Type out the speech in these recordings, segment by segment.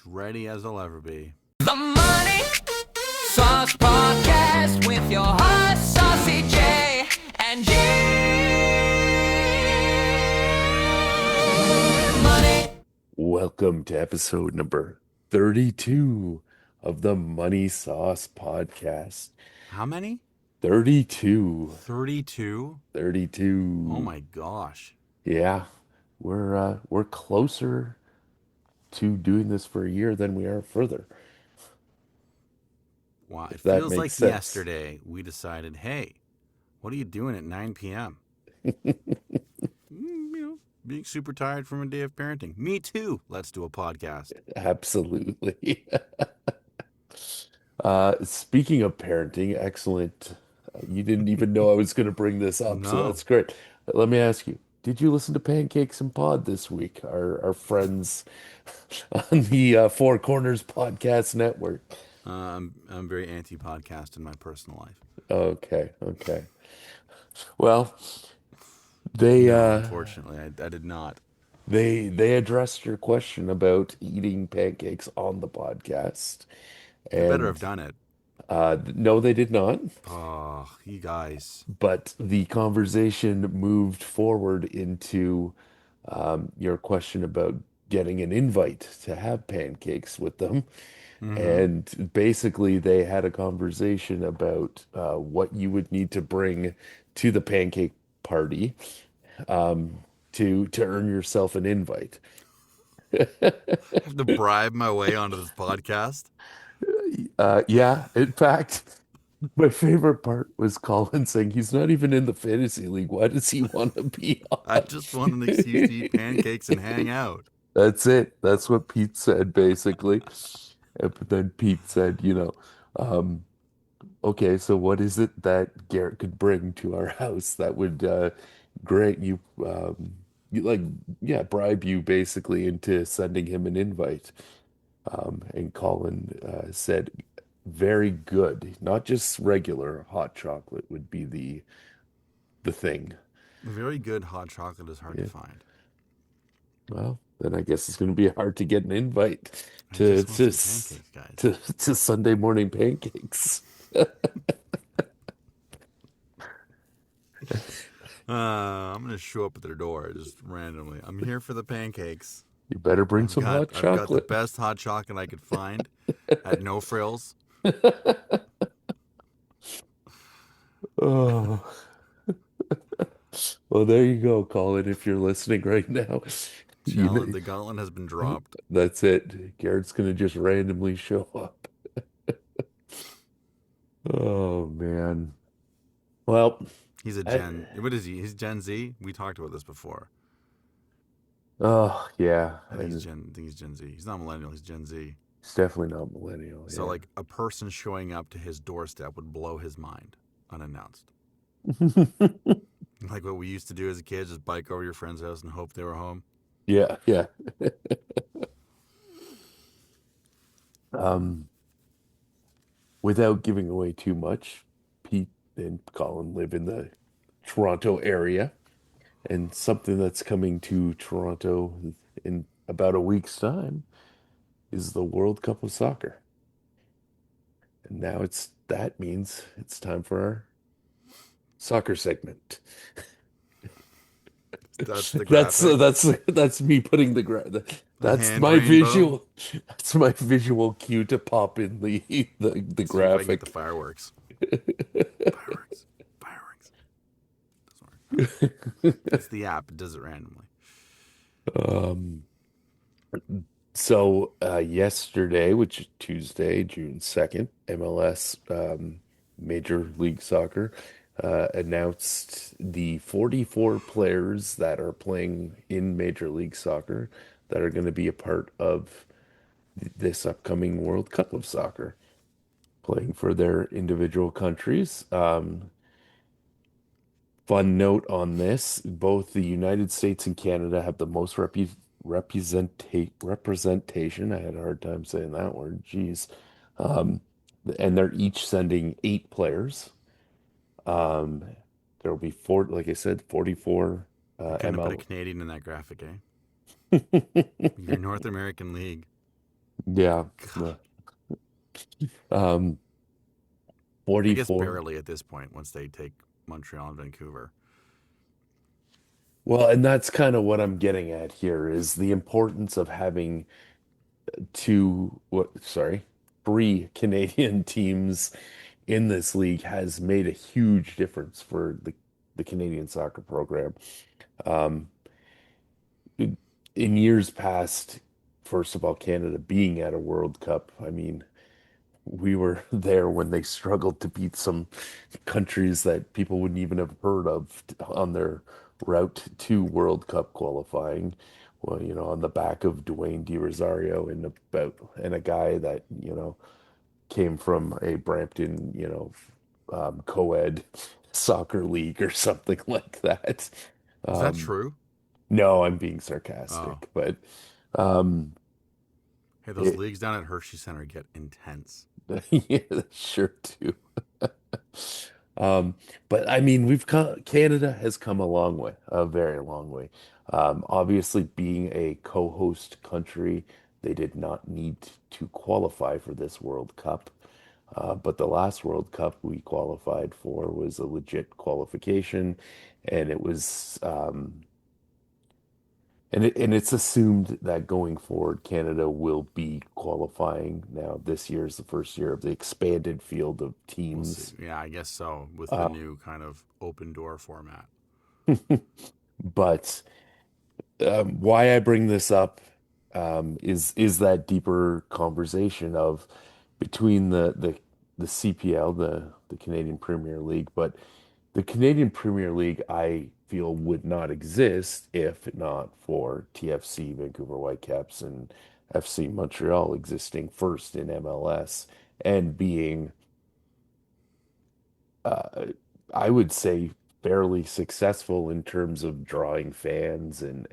ready as I'll ever be. The Money Sauce Podcast with your host, Saucy J and G. Money. Welcome to episode number 32 of the MoneySauce Podcast. How many? 32. 32? 32. Oh my gosh. Yeah, we're closer to doing this for a year than we are further. Wow, it If that feels makes like sense. yesterday we decided, hey, what are you doing at 9 p.m.? Being super tired from a day of parenting. Me too. Let's do a podcast. Absolutely. Speaking of parenting, excellent. You didn't even know I was going to bring this up, so No. that's great. Let me ask you, did you listen to Pancakes and Pod this week? Our friends on the Four Corners Podcast Network. I'm very anti-podcast in my personal life. Okay. Well, they No, unfortunately, I did not. they addressed your question about eating pancakes on the podcast, They better and have done it. no, they did not. Oh, you guys. But the conversation moved forward into your question about getting an invite to have pancakes with them. And basically, they had a conversation about what you would need to bring to the pancake party to earn yourself an invite. I have to bribe my way onto this podcast. Yeah, in fact, my favorite part was Colin saying he's not even in the fantasy league. Why does he want to be on? I just want an excuse to eat pancakes and hang out. That's it. That's what Pete said, basically. But then Pete said, okay, so what is it that Garrett could bring to our house that would grant you, bribe you basically into sending him an invite? And Colin said, very good, not just regular hot chocolate would be the thing. Very good hot chocolate is hard to find. Well, then I guess it's going to be hard to get an invite I to just want some pancakes, guys. to Sunday morning pancakes. I'm gonna show up at their door just randomly. I'm here for the pancakes. You better bring some hot I've got the chocolate. best hot chocolate I could find at no frills. Oh. Well, there you go, Colin, if you're listening right now. The gauntlet has been dropped. That's it. Garrett's going to just randomly show up. Oh, man. Well, He's a Gen. What is he? He's Gen Z. We talked about this before. oh, yeah. I think he's Gen Z. He's not millennial. He's Gen Z. It's definitely not millennial. So, like, a person showing up to his doorstep would blow his mind unannounced. Like what we used to do as a kid, just bike over to your friend's house and hope they were home. Yeah. Without giving away too much, Pete and Colin live in the Toronto area, and something that's coming to Toronto in about a week's time is the World Cup of Soccer. And now that means it's time for our soccer segment. That's the graphic. That's me putting that's hand my rainbow. visual. That's my visual cue to pop in the See if I can get graphic. the fireworks. Fireworks. Doesn't work. It's the app. It does it randomly. So yesterday, which is Tuesday, June 2nd, MLS Major League Soccer announced the 44 players that are playing in Major League Soccer that are going to be a part of this upcoming World Cup of Soccer, playing for their individual countries. Fun note on this, both the United States and Canada have the most representation. I had a hard time saying that word. Jeez. And they're each sending 8 players. There'll be like I said, 44 Couldn't ML. put a Canadian in that graphic, eh? Your North American League. Yeah. Um, I guess 44. barely at this point once they take Montreal and Vancouver. Well, and that's kind of what I'm getting at here is the importance of having three Canadian teams in this league has made a huge difference for the Canadian soccer program. Um, in years past, first of all, Canada being at a World Cup, I mean, we were there when they struggled to beat some countries that people wouldn't even have heard of on their route to World Cup qualifying. Well, on the back of Dwayne De Rosario and a guy that, came from a Brampton, co-ed soccer league or something like that. Is that Um, true? no, I'm being Oh, sarcastic, but um, hey, those it, leagues down at Hershey Center get intense. yeah, they sure do. Um, but I mean, Canada has come a long way, a very long way. Obviously, being a co-host country, they did not need to qualify for this World Cup. But the last World Cup we qualified for was a legit qualification, and it was it's assumed that going forward, Canada will be qualifying. Now, this year is the first year of the expanded field of We'll see. teams. Yeah, I guess so with the Uh, new kind of open door format. but why I bring this up is that deeper conversation of between the CPL, the Canadian Premier League, but the Canadian Premier League, I feel would not exist if not for TFC, Vancouver Whitecaps, and FC Montreal existing first in MLS and being, uh, I would say, fairly successful in terms of drawing fans and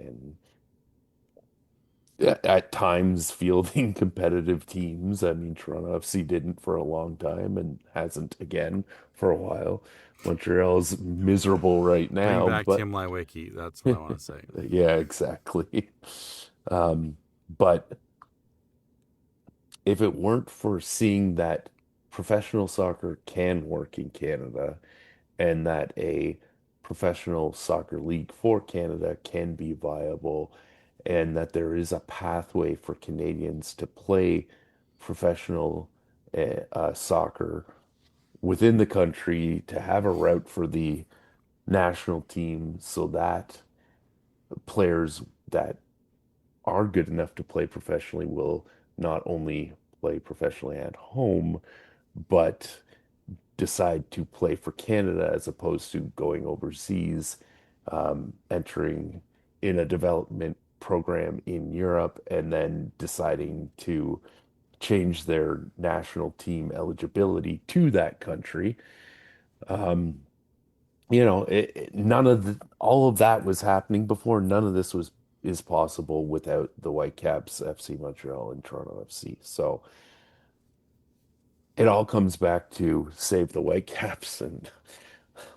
at times fielding competitive teams. I mean, Toronto FC didn't for a long time and hasn't again for a while. Montreal's miserable right Bring now, back but Tim Leiweke. That's what I want to say. yeah, exactly. Um, but if it weren't for seeing that professional soccer can work in Canada and that a professional soccer league for Canada can be viable, and that there is a pathway for Canadians to play professional soccer within the country, to have a route for the national team so that players that are good enough to play professionally will not only play professionally at home, but decide to play for Canada as opposed to going overseas, entering in a development program in Europe, and then deciding to change their national team eligibility to that country. Um, None of all of that was happening before. None of this was is possible without the Whitecaps, FC Montreal, and Toronto FC. So it all comes back to save the Whitecaps, and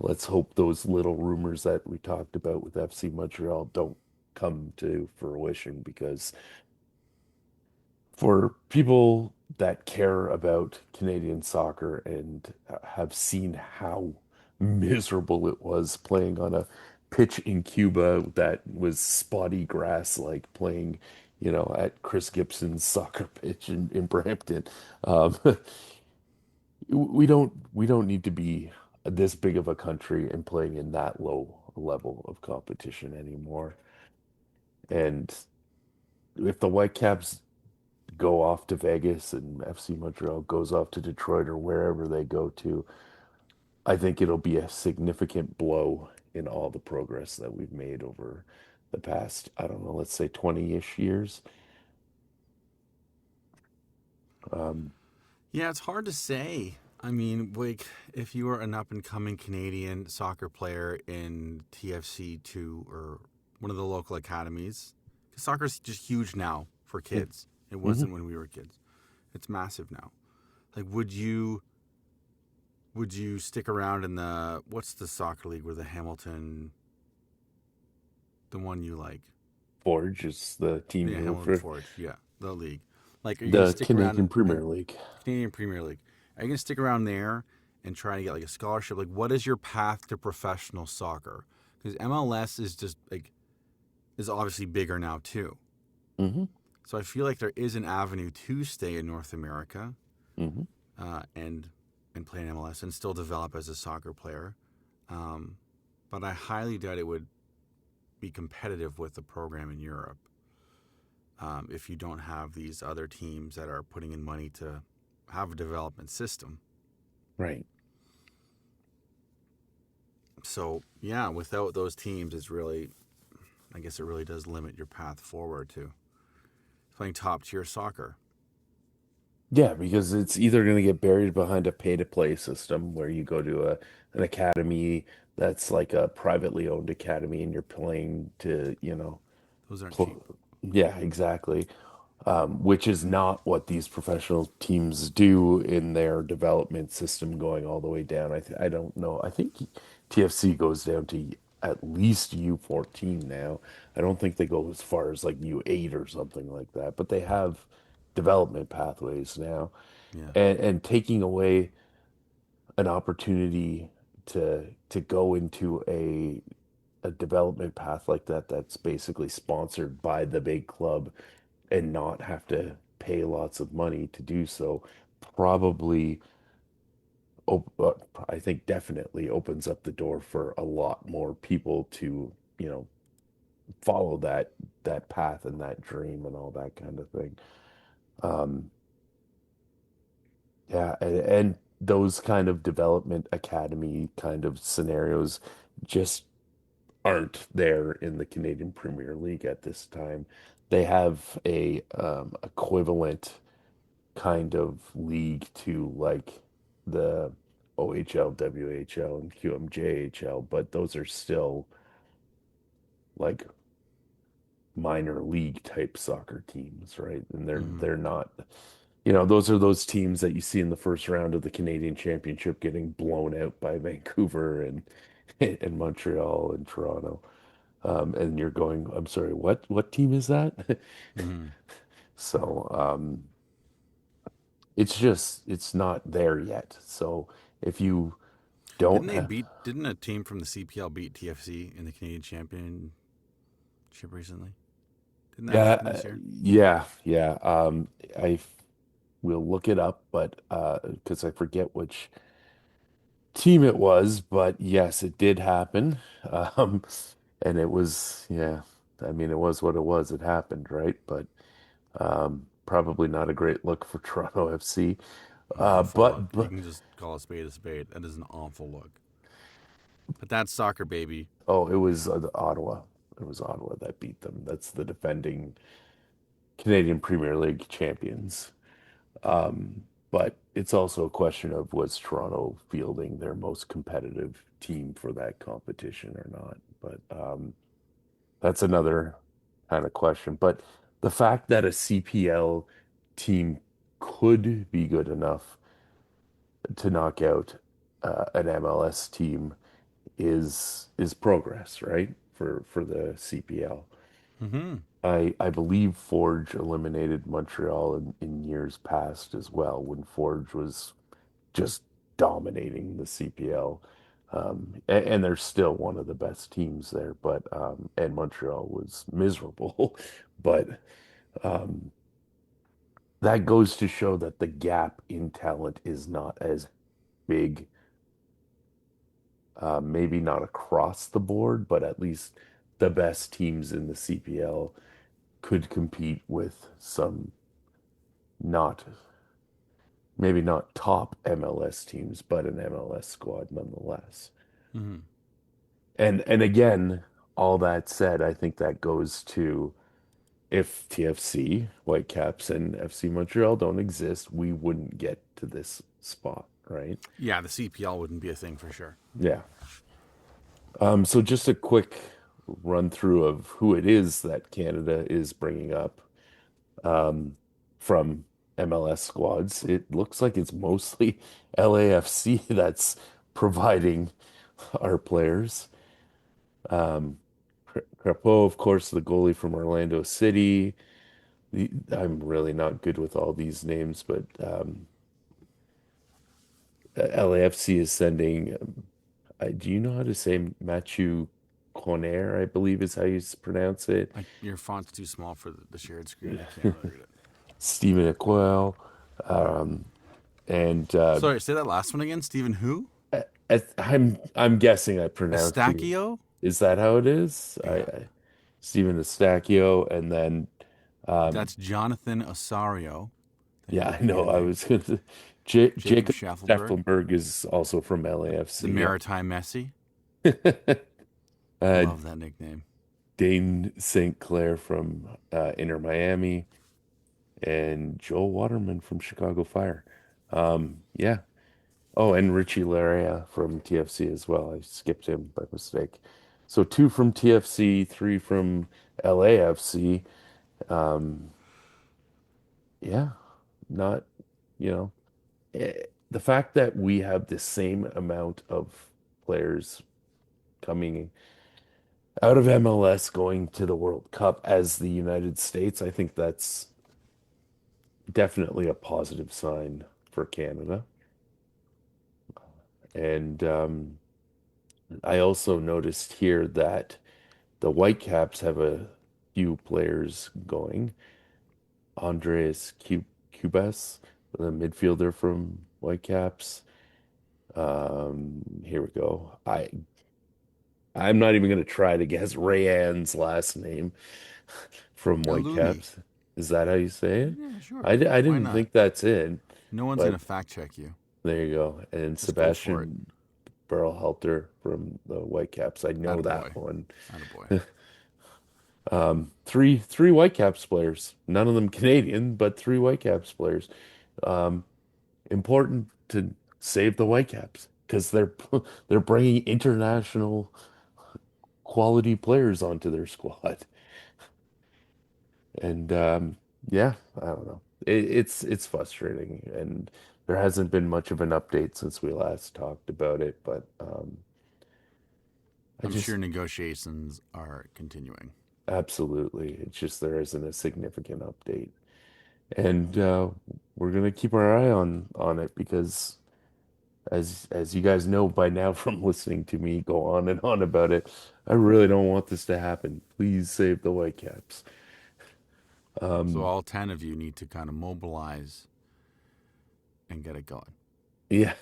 let's hope those little rumors that we talked about with FC Montreal don't come to fruition, because for people that care about Canadian soccer and have seen how miserable it was playing on a pitch in Cuba that was spotty grass, like playing, at Chris Gibson's soccer pitch in Brampton. Um, we don't need to be this big of a country and playing in that low level of competition anymore. And if the Whitecaps go off to Vegas and FC Montreal goes off to Detroit or wherever they go to, I think it'll be a significant blow in all the progress that we've made over the past, I don't know, let's say 20-ish years. Um, Yeah, it's hard to say. I mean, like, if you are an up and coming Canadian soccer player in TFC2 or one of the local academies, because soccer's just huge now for yeah. kids. It hmm wasn't when we were kids. It's massive now. Like, would you stick around in the what's the soccer league where the Hamilton, the one you like? Forge is the team Yeah, you root Hamilton for. Forge. Yeah, the league. Like, are you going to The stick around Canadian in Premier League. Canadian Premier League? Are you going to stick around there and try to get like a scholarship? Like, what is your path to professional soccer? Because MLS is just like is obviously bigger now too. Hmm. So I feel like there is an avenue to stay in North America Hmm. uh, and and play in MLS and still develop as a soccer player. Um, but I highly doubt it would be competitive with the program in Europe if you don't have these other teams that are putting in money to have a development system. Right. So yeah, without those teams, it's really, I guess it really does limit your path forward to playing top tier soccer. Yeah, because it's either going to get buried behind a pay-to-play system where you go to an academy that's like a privately owned academy and you're playing to, Those aren't cheap. pl yeah, exactly. Which is not what these professional teams do in their development system going all the way down. I don't know. I think TFC goes down to at least U14 now. I don't think they go as far as like U8 or something like that, but they have development pathways now. Yeah. And taking away an opportunity to go into a development path like that that's basically sponsored by the big club and not have to pay lots of money to do so probably I think definitely opens up the door for a lot more people to, follow that path and that dream and all that kind of thing. Um, yeah, and those kind of development academy kind of scenarios just aren't there in the Canadian Premier League at this time. They have a equivalent kind of league to like the OHL, WHL, and QMJHL, but those are still like minor league type soccer teams, right? And they're Mm-hmm. they're not, those are those teams that you see in the first round of the Canadian Championship getting blown out by Vancouver and and Montreal and Toronto. And you're going, I'm sorry, what team is that? Mm-hmm. So, it's not there yet. So if you don't have, Didn't a team from the CPL beat TFC in the Canadian Championship recently? Didn't that yeah, happen this year? yeah. I will look it up, but because I forget which team it was, but yes, it did happen. Um, and it was, yeah, I mean, it was what it was. It happened, right? But probably not a great look for Toronto FC. An awful look. But You can just call a spade a spade. That is an awful look. But that's soccer, baby. oh, it was Ottawa. It was Ottawa that beat them. That's the defending Canadian Premier League champions. But it's also a question of was Toronto fielding their most competitive team for that competition or not? But that's another kind of question. But the fact that a CPL team could be good enough to knock out an MLS team is progress, right? For the CPL. Mm-hmm. I believe Forge eliminated Montreal in years past as well, when Forge was just dominating the CPL. And they're still one of the best teams there, but and Montreal was miserable. But um, that goes to show that the gap in talent is not as big, maybe not across the board, but at least the best teams in the CPL could compete with some not maybe not top MLS teams, but an MLS squad nonetheless. Mm-hmm. And again, all that said, I think that goes to if TFC, Whitecaps, and FC Montreal don't exist, we wouldn't get to this spot, right? Yeah, the CPL wouldn't be a thing for sure. Yeah. So just a quick run through of who it is that Canada is bringing up from MLS squads. It looks like it's mostly LAFC that's providing our players. Crapo, of course, the goalie from Orlando City. I'm really not good with all these names, but LAFC is sending. Do you know how to say Mathieu Conair? I believe is how you pronounce it. Your font's too small for the shared screen. I can't really read it. Stephen Aquel, um, and Sorry, say that last one again. Stephen who? I'm guessing I pronounced it. Estacchio? Is that how it is? Yeah. Stephen Estacchio, and then That's Jonathan Osario. Then you yeah, got I know. I Andy. was gonna say Jacob Jacob Schaffelberg. Schaffelberg is also from The LAFC. Maritime Messi. Yeah. uh, Love that nickname. Dane St. Clair from Inter Miami, and Joel Waterman from Chicago Fire. Yeah. Oh, and Richie Laria from TFC as well. I skipped him by mistake. So two from TFC, three from LAFC. Um, yeah, not, you know, the fact that we have the same amount of players coming out of MLS going to the World Cup as the United States, I think that's definitely a positive sign for Canada. And I also noticed here that the Whitecaps have a few players going. Andreas Cubas, the midfielder from Whitecaps. Here we go. I'm not even going to try to guess Rayanne's last name from Aluni. Whitecaps. Is that how you say it? Yeah, I, sure. I Why didn't not? think that's it, No one's but gonna fact check you. there you go. And Just go for it. Sebastian Berhalter from the Whitecaps. I know that Attaboy. one. Attaboy. Three Whitecaps players. None of them Canadian, but three Whitecaps players. Um, Important to save the Whitecaps because they're bringing international quality players onto their squad. And yeah, I don't know. It's frustrating, and there hasn't been much of an update since we last talked about it. But I I'm just sure negotiations are continuing. absolutely, it's just there isn't a significant update, and we're gonna keep our eye on it because as you guys know by now from listening to me go on and on about it, I really don't want this to happen. Please save the Whitecaps. So Um, all 10 of you need to kind of mobilize and get it going. yeah.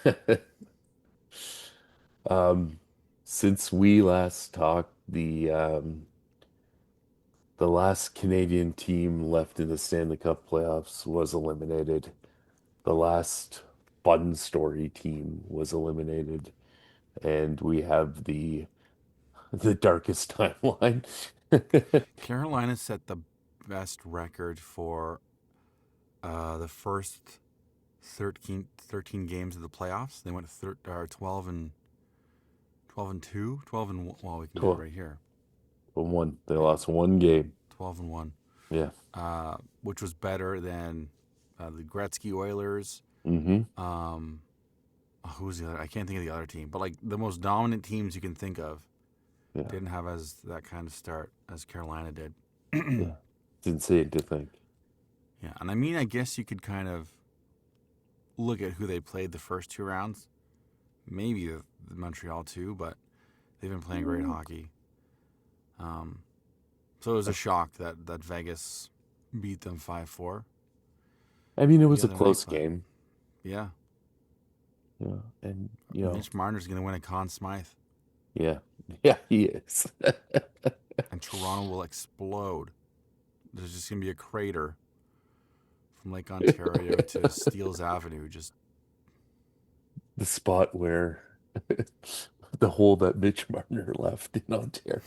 Um, since we last talked, the last Canadian team left in the Stanley Cup playoffs was eliminated. The last Fun Story team was eliminated, and we have the darkest timeline. Carolina set the best record for the first 13 games of the playoffs. They went 12 and 2, 12 and well, we can get it 12, right here. 1. They Yeah, lost one game. 12 and 1. Yeah. Which was better than the Gretzky Oilers. Hmm. Who's the other? I can't think of the other team, but like the most dominant teams you can think of Yeah. didn't have as that kind of start as Carolina did. Yeah. It's insane to think. Yeah, and I mean, I guess you could kind of look at who they played the first two rounds. Maybe the Montreal too, but they've been playing great hockey. So it was a shock that Vegas beat them 5-4 I mean, it the was a other night. close But game. yeah, Yeah. And, Mitch Marner's going to win a Conn Smythe, yeah. Yeah, he is. and Toronto will explode. There's just going to be a crater from Lake Ontario to Steeles Avenue. Just The spot where the hole that Mitch Marner left in Ontario.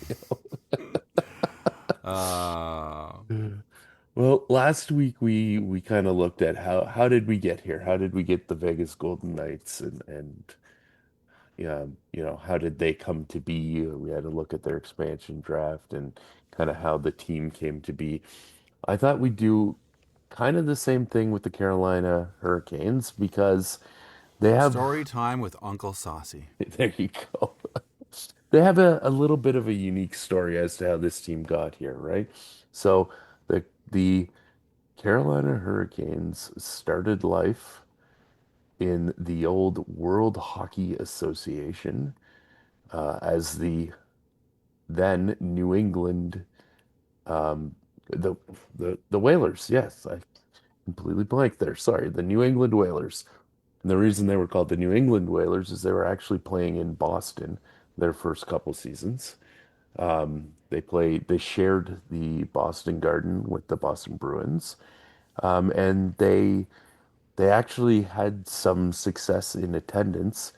uh, Well, last week we kind of looked at how did we get here? How did we get the Vegas Golden Knights and yeah, how did they come to be? We had to look at their expansion draft and kind of how the team came to be. I thought we'd do kind of the same thing with the Carolina Hurricanes because they have, story time with Uncle Saucy. there you go. They have a little bit of a unique story as to how this team got here, right? So the Carolina Hurricanes started life in the old World Hockey Association as the then New England um, the the Whalers. Yes, I completely blanked there. Sorry, the New England Whalers. And the reason they were called the New England Whalers is they were actually playing in Boston their first couple seasons. They shared the Boston Garden with the Boston Bruins, and they actually had some success in attendance.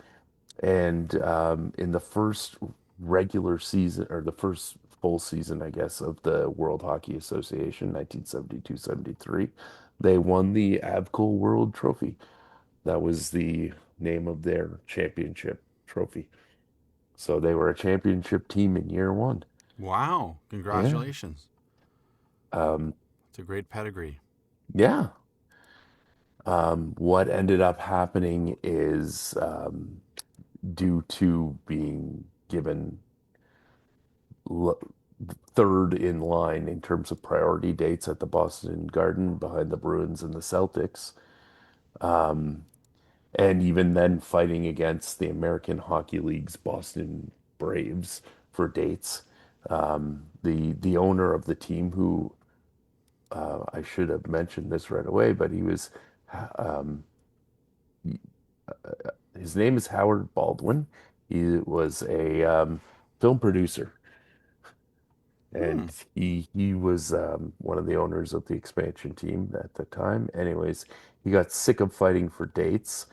And in the first regular season, or the first full season, I guess, of the World Hockey Association, 1972-73, they won the Avco World Trophy. That was the name of their championship trophy. So they were a championship team in year one. Wow. Yeah. Congratulations. Um, It's a great pedigree. yeah. What ended up happening is due to being given l third in line in terms of priority dates at the Boston Garden behind the Bruins and the Celtics. Um, and even then fighting against the American Hockey League's Boston Braves for dates. The owner of the team, who I should have mentioned this right away, but um, his name is Howard Baldwin. He was a film producer, Hmm. and he was one of the owners of the expansion team at the time. Anyways, he got sick of fighting for dates,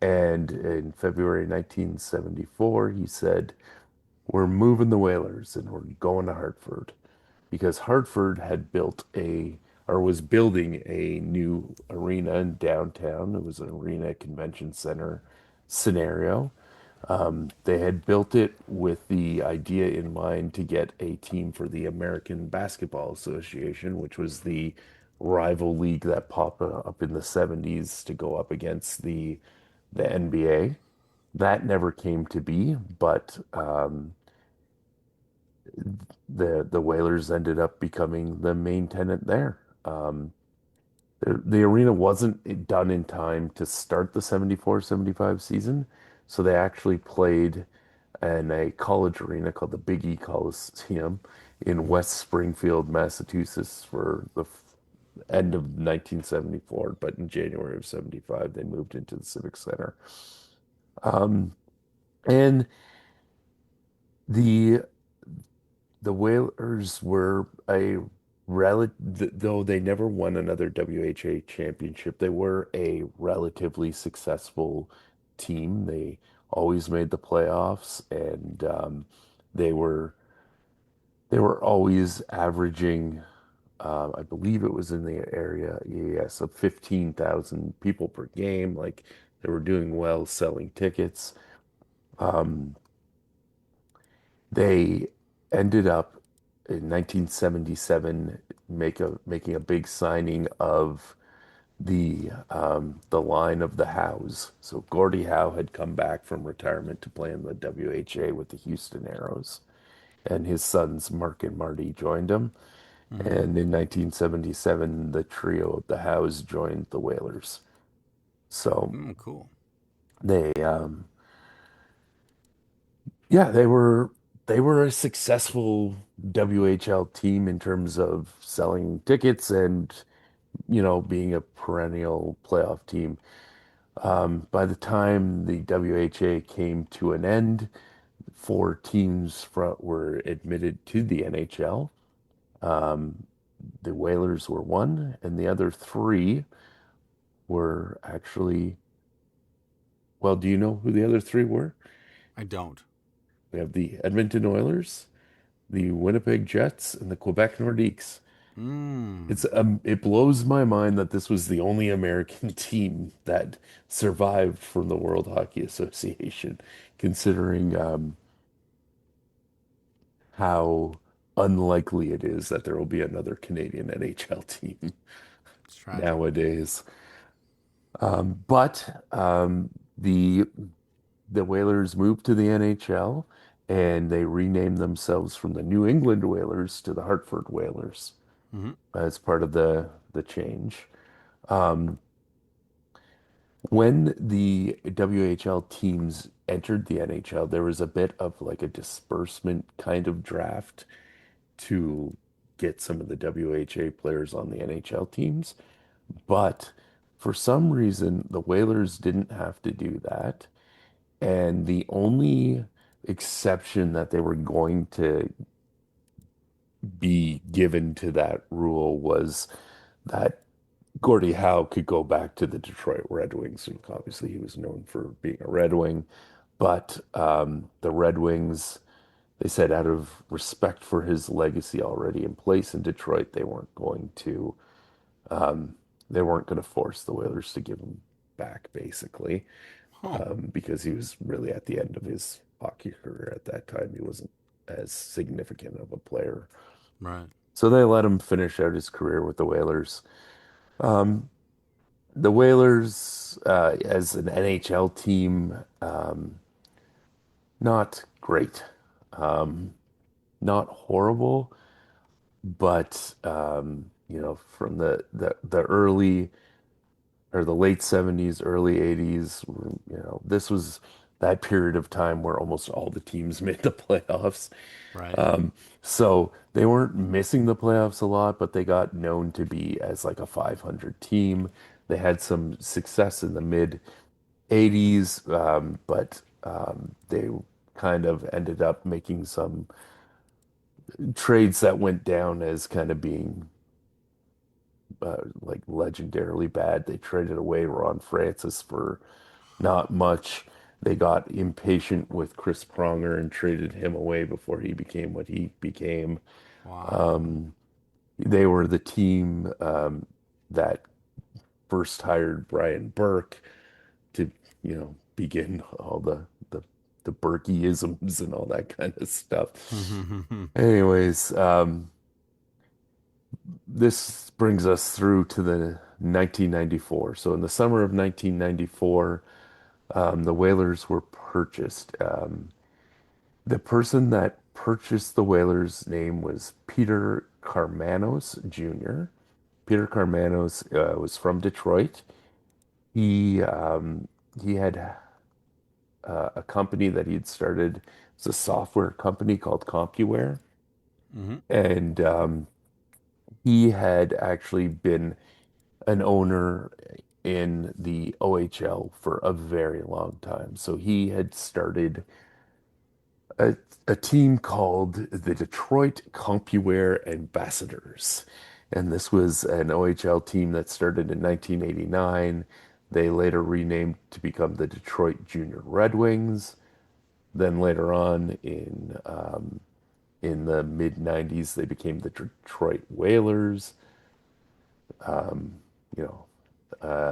and in February 1974, he said, "We're moving the Whalers and we're going to Hartford," because Hartford had built a or was building a new arena in downtown. It was an arena convention center scenario. They had built it with the idea in mind to get a team for the American Basketball Association, which was the rival league that popped up in the 70s to go up against the NBA. That never came to be, but the Whalers ended up becoming the main tenant there. The arena wasn't done in time to start the 74-75 season, so they actually played in a college arena called the Big E Coliseum in Hmm. West Springfield, Massachusetts for the end of 1974, but in January of 75 they moved into the Civic Center. Um, and the the Whalers were a though they never won another WHA championship, they were a relatively successful team. They always made the playoffs, and they were they were always averaging, I believe it was in the area, yes, of 15,000 people per game. Like they were doing well selling tickets. Um, They ended up in 1977 making a big signing of the line of the Hows. So Gordie Howe had come back from retirement to play in the WHA with the Houston Aeros, and his sons Mark and Marty joined him. Hmm. And in 1977, the trio of the Hows joined the Whalers. So Mm, cool. they yeah, they were a successful WHL team in terms of selling tickets and, being a perennial playoff team. By the time the WHA came to an end, four teams were admitted to the NHL. Um, the Whalers were one, and the other three were actually, well, do you know who the other three were? I don't. We have the Edmonton Oilers, the Winnipeg Jets, and the Quebec Nordiques. Mm. It blows my mind that this was the only American team that survived from the World Hockey Association, considering how unlikely it is that there will be another Canadian NHL team It's tragic. nowadays. But the Whalers moved to the NHL, and they renamed themselves from the New England Whalers to the Hartford Whalers. Hmm. as part of the change. Um, when the WHL teams entered the NHL, there was a bit of like a disbursement kind of draft to get some of the WHA players on the NHL teams. But for some reason, the Whalers didn't have to do that. And the only exception that they were going to be given to that rule was that Gordie Howe could go back to the Detroit Red Wings. And obviously, he was known for being a Red Wing. But the Red Wings, they said out of respect for his legacy already in place in Detroit, um, they weren't going to force the Whalers to give him back, basically, Huh. because he was really at the end of his hockey career at that time. He wasn't as significant of a player. Right. So they let him finish out his career with the Whalers. Um, the Whalers, as an NHL team, not great, um, not horrible, but from the early or the late 70s, early 80s, this was that period of time where almost all the teams made the playoffs. Right. Um, so they weren't missing the playoffs a lot, but they got known to be as like a 500 team. They had some success in the mid 80s, but they kind of ended up making some trades that went down as kind of being like legendarily bad. They traded away Ron Francis for not much. They got impatient with Chris Pronger and traded him away before he became what he became. Wow. Um, they were the team that first hired Brian Burke to, begin all the Burkeisms and all that kind of stuff. Anyways, this brings us through to the 1994. So in the summer of 1994, the Whalers were purchased. The person that purchased the Whalers' name was Peter Karmanos Jr. Peter Karmanos was from Detroit. He had a company that he had started. It's a software company called CompuWare, Hmm. and he had actually been an owner in the OHL for a very long time. So he had started a, a team called the Detroit CompuWare Ambassadors. And this was an OHL team that started in 1989. They later renamed to become the Detroit Junior Red Wings. Then later on in the mid 90s, they became the Detroit Whalers. Um, you know,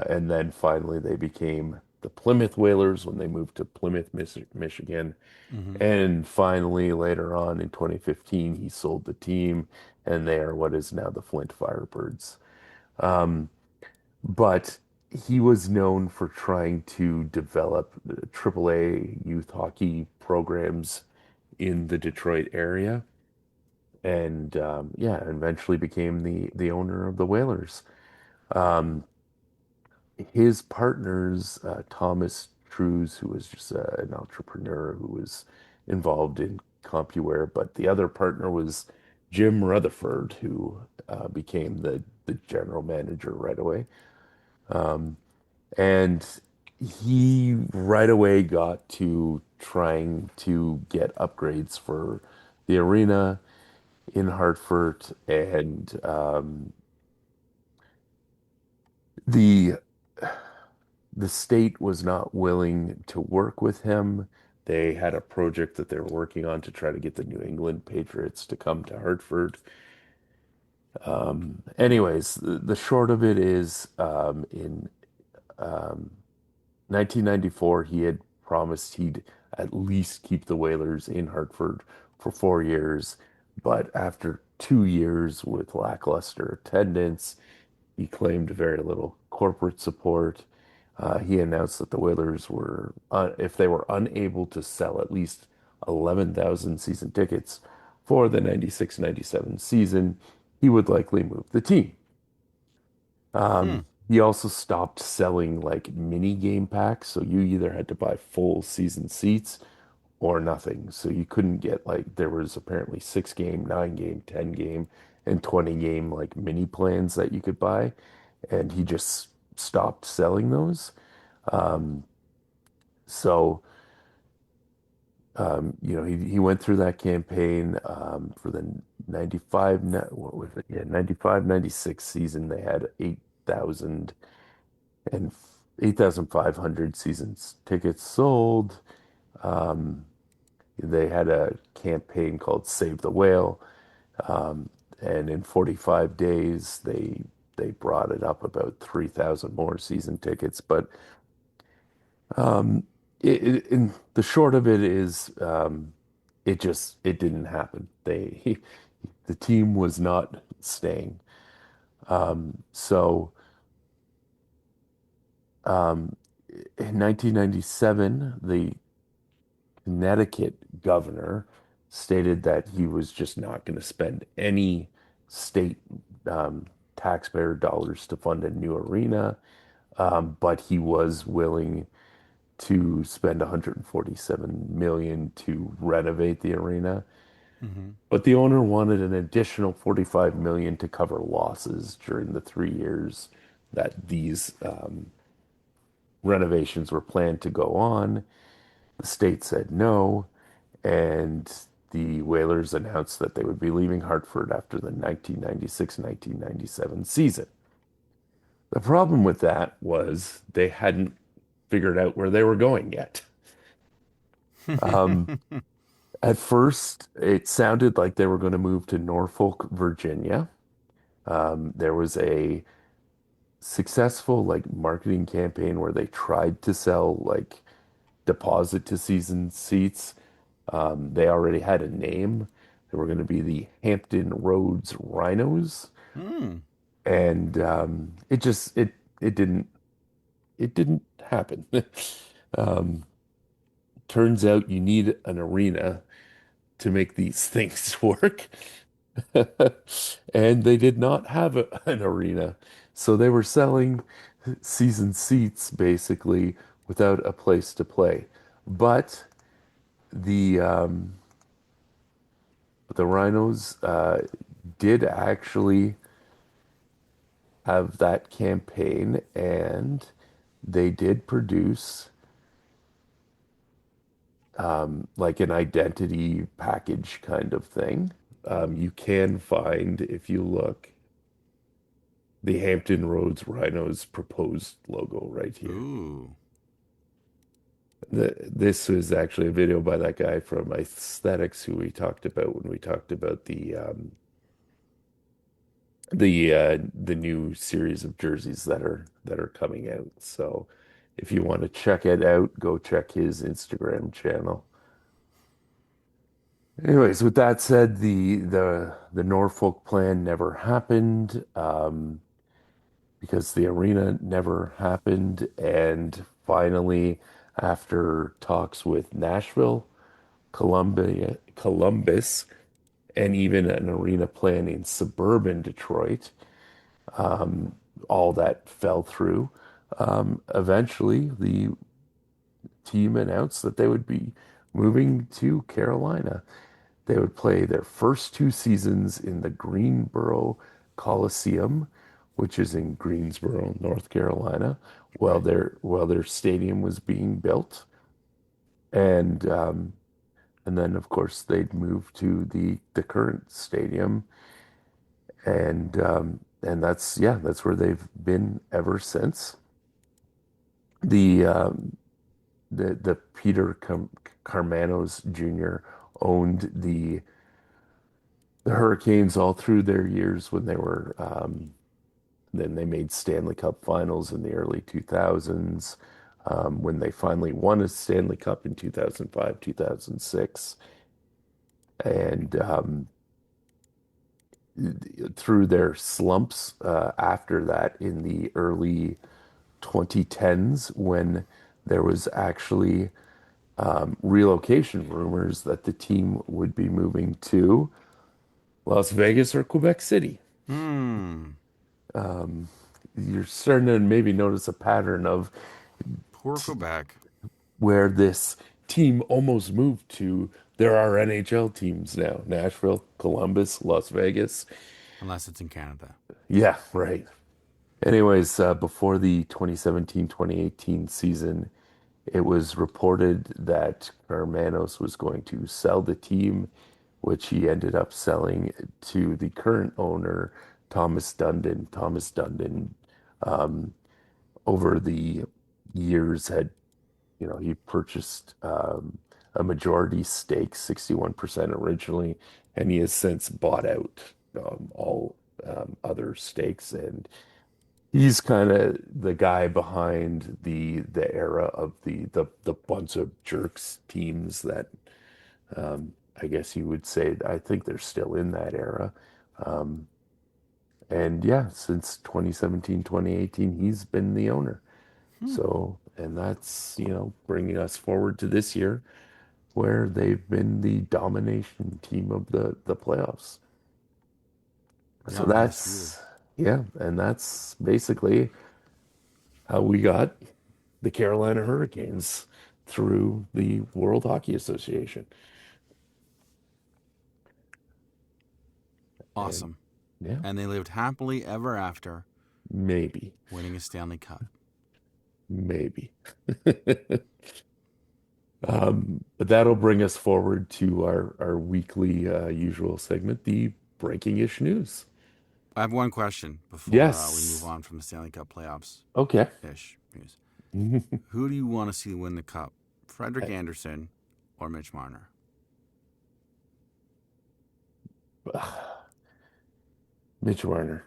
and then finally they became the Plymouth Whalers when they moved to Plymouth, Michigan. Hmm. And finally, later on in 2015, he sold the team, and they are what is now the Flint Firebirds. Um, but he was known for trying to develop AAA youth hockey programs in the Detroit area, and yeah, eventually became the owner of the Whalers. Um, his partners, Thomas Trues, who was just an entrepreneur who was involved in CompuWare, but the other partner was Jim Rutherford, who became the general manager right away. Um, and he right away got to trying to get upgrades for the arena in Hartford, and the the state was not willing to work with him. They had a project that they were working on to try to get the New England Patriots to come to Hartford. Anyways, the short of it is, in um, 1994, he had promised he'd at least keep the Whalers in Hartford for 4 years, but after 2 years with lackluster attendance, he claimed very little corporate support. He announced that the Whalers were, if they were unable to sell at least 11,000 season tickets for the 96-97 season, he would likely move the team. Hmm. He also stopped selling like mini game packs, so you either had to buy full season seats or nothing. So you couldn't get like there was apparently 6 game, 9 game, 10 game, and 20 game like mini plans that you could buy, and he just stopped selling those. Um, so he went through that campaign for the 95, what was it? Yeah, 95, 96 season. They had 8,000 and 8,500 seasons tickets sold. Um, they had a campaign called Save the Whale, um, and in 45 days they brought it up about 3,000 more season tickets. But um, in the short of it is, it didn't happen. The team was not staying. So um, in 1997, the Connecticut governor stated that he was just not going to spend any state um, taxpayer dollars to fund a new arena, but he was willing to spend 147 million to renovate the arena. Hmm. But the owner wanted an additional 45 million to cover losses during the 3 years that these renovations were planned to go on. The state said no, and the Whalers announced that they would be leaving Hartford after the 1996-1997 season. The problem with that was they hadn't figured out where they were going yet. Um, at first, it sounded like they were going to move to Norfolk, Virginia. There was a successful like marketing campaign where they tried to sell like deposit to season seats. They already had a name. They were going to be the Hampton Roads Rhinos, Hmm. and it didn't happen. Um, turns out you need an arena to make these things work, and they did not have an arena, so they were selling season seats basically without a place to play. But the um, the Rhinos did actually have that campaign, and they did produce like an identity package kind of thing. You can find, if you look, the Hampton Roads Rhinos proposed logo right here. Ooh. This is actually a video by that guy from Aesthetics who we talked about when we talked about the new series of jerseys that are coming out. So if you want to check it out, go check his Instagram channel. Anyways, with that said, the Norfolk plan never happened because the arena never happened, and finally, after talks with Nashville, Columbus, and even an arena plan in suburban Detroit, all that fell through. Eventually, the team announced that they would be moving to Carolina. They would play their first 2 seasons in the Greensboro Coliseum, which is in Greensboro, North Carolina, Okay. while their stadium was being built. And and then of course they'd move to the current stadium, and that's yeah, that's where they've been ever since. The the Peter Carmanos Jr. owned the Hurricanes all through their years when they were then they made Stanley Cup Finals in the early 2000s. When they finally won a Stanley Cup in 2005, 2006, and through their slumps after that in the early 2010s, when there was actually relocation rumors that the team would be moving to Las Vegas or Quebec City. Hmm. Um, you're starting to maybe notice a pattern of Poor Quebec. where this team almost moved to. There are NHL teams now: Nashville, Columbus, Las Vegas. Unless it's in Canada. Yeah, right. Anyways, before the 2017-2018 season, it was reported that Carmanos was going to sell the team, which he ended up selling to the current owner, Thomas Dundon. Thomas Dundon, um, over the years, had he purchased a majority stake, 61% originally, and he has since bought out all other stakes, and he's kind of the guy behind the era of the bunch of jerks teams that I guess you would say. I think they're still in that era. Um, and yeah, since 2017, 2018, he's been the owner. Hmm. So, and that's, bringing us forward to this year where they've been the domination team of the playoffs. So Yeah, undisputed. yeah, and that's basically how we got the Carolina Hurricanes through the World Hockey Association. And Awesome. yeah, And they lived happily ever after, maybe, winning a Stanley Cup. maybe. But that'll bring us forward to our weekly usual segment, the Breakingish news. I have one question before we move Yes. on from the Stanley Cup playoffs Okay. ish news. Who do you want to see win the cup? Frederick Anderson or Mitch Marner? Mitch Marner.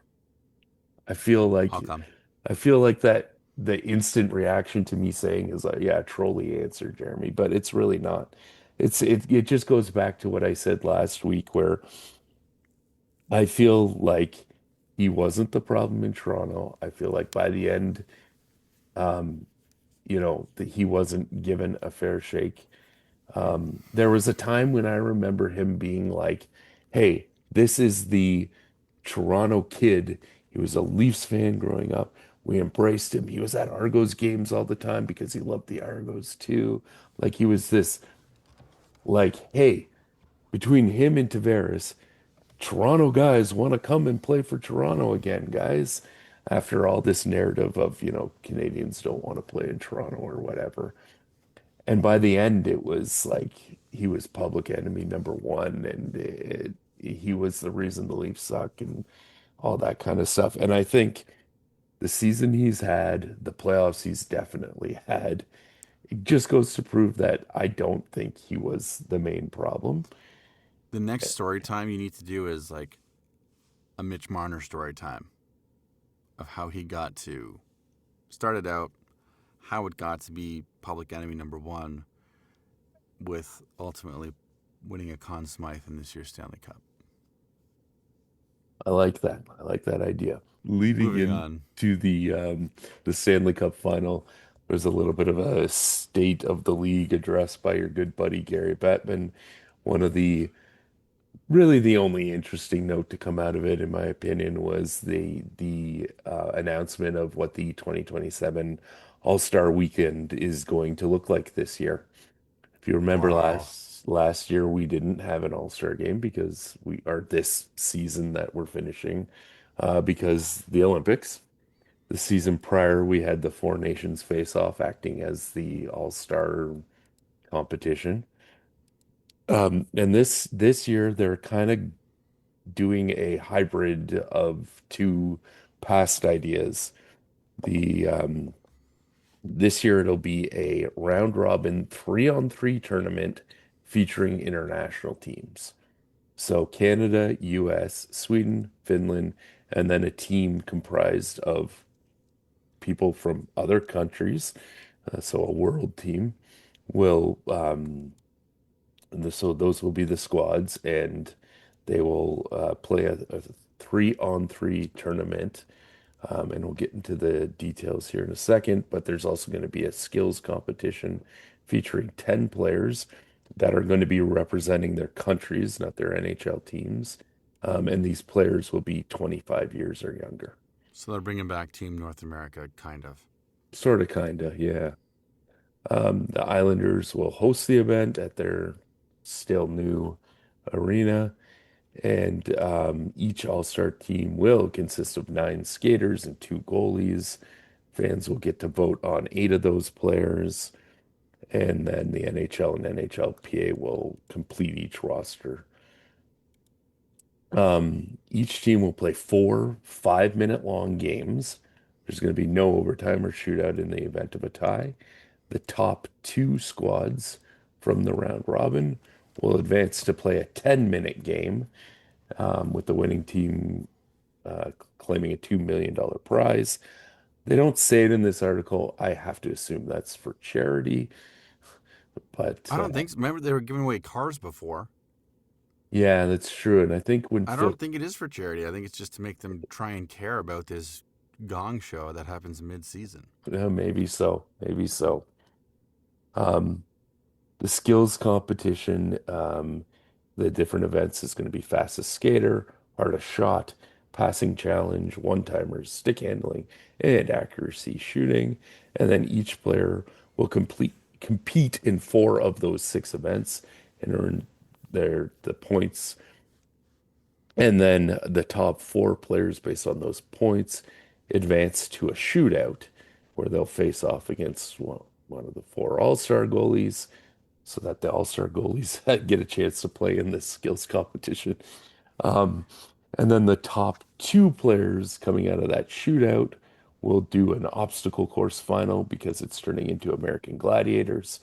I feel like How come? I feel like that the instant reaction to me saying is like, yeah, trolley answer, Jeremy, but it's really not. It just goes back to what I said last week where I feel like he wasn't the problem in Toronto. I feel like by the end, um, that he wasn't given a fair shake. There was a time when I remember him being like, "Hey, this is the Toronto kid. He was a Leafs fan growing up. We embraced him. He was at Argos games all the time because he loved the Argos too. Like he was this, like, hey, between him and Tavares, Toronto guys want to come and play for Toronto again, guys. After all this narrative of, Canadians don't want to play in Toronto or whatever. And by the end, it was like he was public enemy number one, and he was the reason the Leafs suck and all that kind of stuff. And I think the season he's had, the playoffs he's definitely had, it just goes to prove that I don't think he was the main problem. The next story time you need to do is like a Mitch Marner story time of how he got to started out, how it got to be public enemy number one, with ultimately winning a Conn Smythe in this year's Stanley Cup. I like that. I like that idea. Leading Moving on. into the Stanley Cup Final, there's a little bit of a state of the league address by your good buddy Gary Bettman. One of the really the only interesting note to come out of it, in my opinion, was the announcement of what the 2027 All-Star Weekend is going to look like this year. If you remember Oh, last year, we didn't have an All-Star game because we are this season that we're finishing because the Olympics. The season prior, we had the Four Nations face-off acting as the All-Star competition. And this year, they're kind of doing a hybrid of two past ideas. The This year it'll be a round robin 3-on-3 tournament featuring international teams. So Canada, US, Sweden, Finland, and then a team comprised of people from other countries. So a world team will so those will be the squads, and they will play a 3-on-3 tournament. And we'll get into the details here in a second, but there's also going to be a skills competition featuring 10 players that are going to be representing their countries, not their NHL teams. And these players will be 25 years or younger. So they're bringing back Team North America, kind of. Sort of, kind of, yeah. The Islanders will host the event at their still new arena, and each All-Star team will consist of 9 skaters and 2 goalies. Fans will get to vote on 8 of those players, and then the NHL and NHLPA will complete each roster. Each team will play 4 5-minute long games. There's going to be no overtime or shootout in the event of a tie. The top 2 squads from the round robin will advance to play a 10-minute game, with the winning team claiming a $2 million prize. They don't say it in this article. I have to assume that's for charity, but I don't think so. Remember, they were giving away cars before. yeah, that's true. And I think when I Phil, don't think it is for charity. I think it's just to make them try and care about this gong show that happens mid-season. maybe so, maybe so. Um, the skills competition, the different events is going to be fastest skater, hardest shot, passing challenge, one-timers, stick handling, and accuracy shooting. And then each player will compete in 4 of those 6 events and earn the points. And then the top 4 players based on those points advance to a shootout where they'll face off against one of the 4 All-Star goalies so that the All-Star goalies get a chance to play in this skills competition. Um, and then the top 2 players coming out of that shootout will do an obstacle course final because it's turning into American Gladiators.